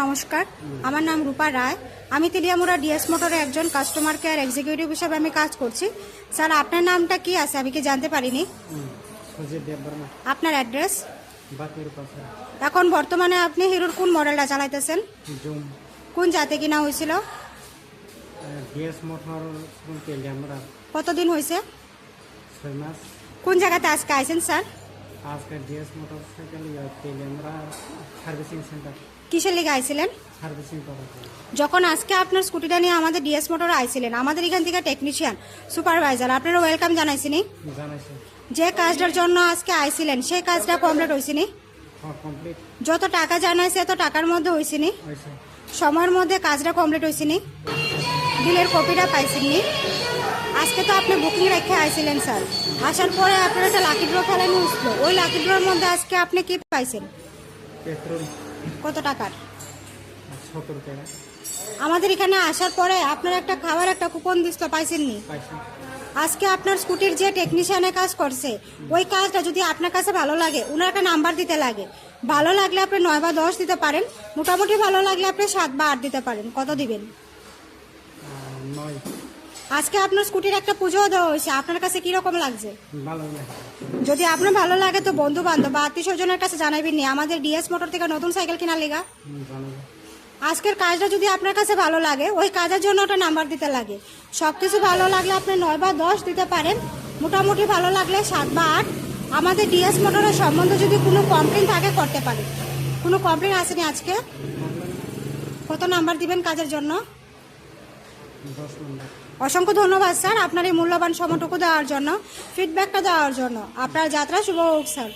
নমস্কার, আমার নাম রূপা রায়। আমি তেলিয়ামুড়া ডিএস মোটরে একজন কাস্টমার কেয়ার এক্সিকিউটিভ হিসেবে আমি কাজ করছি। স্যার, আপনার নামটা কি আছে আমি কি জানতে পারিনি? আপনার অ্যাড্রেস? এখন বর্তমানে আপনি হিরোর কোন মডেলটা চালাইতেছেন? কোন জাতে কিনা হয়েছিল? কতদিন হয়েছে? 6 মাস। কোন জায়গাতে আজকে আইছেন স্যার? আজকে DS motorcycle Teliamura servicing centre. কিসের লিগে আইছিলেন? সার্ভিসিং করার জন্য। যখন আজকে আপনার স্কুটিটা নিয়ে আমাদের ডিএস মোটরে আইছিলেন, আমাদের এখান থেকে টেকনিশিয়ান সুপারভাইজার আপনারা ওয়েলকাম জানাইছিনি? জানাইছে। যে কাজটার জন্য আজকে আইছিলেন সেই কাজটা কমপ্লিট হয়েছিনি? কমপ্লিট যত টাকা জানাইছে এত টাকার মধ্যে হয়েছিনি? হয়েছে। সময়ের মধ্যে কাজটা কমপ্লিট হয়েছিনি? বিলের কপিটা পাইছিনি? আজকে তো আপনি বুকিং রেখে আইছিলেন স্যার। আসার পরে আপনার একটা লাকি ড্র খেলানো হচ্ছিল, ওই লাকি ড্রর মধ্যে আজকে আপনি কি পাইছেন? পেট্রোল। কত টাকার? 70 টাকা। আমাদের এখানে আসার পরে আপনার একটা খাবার একটা কুপন দিছিল, পাইছেননি? পাইছি। আজকে আপনার স্কুটির যে টেকনিশিয়ানে কাজ করছে ওই কাজটা যদি আপনার কাছে ভালো লাগে, ওনার একটা নাম্বার দিতে লাগে। ভালো লাগলে আপনি 9 বা 10 দিতে পারেন, মোটামুটি ভালো লাগলে আপনি 7 বা 8 দিতে পারেন। কত দিবেন? 9। আজকে আপনার স্কুটির একটা পুজোও দেওয়া হয়েছে, আপনার কাছে কিরকম লাগছে? ভালো লাগে। যদি আপনার ভালো লাগে তো বন্ধু বান্ধব বা আত্মীয় স্বজনের কাছে জানাবেননি আমাদের ডিএস মোটর থেকে নতুন সাইকেল কেনার লেগা। জানাবো। আজকের কাজটা যদি আপনার কাছে ভালো লাগে ওই কাজের জন্য ওটা নাম্বার দিতে লাগে। সব কিছু ভালো লাগলে আপনি 9 বা 10 দিতে পারেন, মোটামুটি ভালো লাগলে 7 বা 8। আমাদের ডিএস মোটরের সম্বন্ধে যদি কোনো কমপ্লেন থাকে করতে পারে। কোনো কমপ্লেন আসেনি আজকে? কত নাম্বার দিবেন কাজের জন্য? 10 নম্বর। অসংখ্য ধন্যবাদ স্যার আপনার এই মূল্যবান সময়টুকু দেওয়ার জন্য, ফিডব্যাকটা দেওয়ার জন্য। আপনার যাত্রা শুভ হোক স্যার।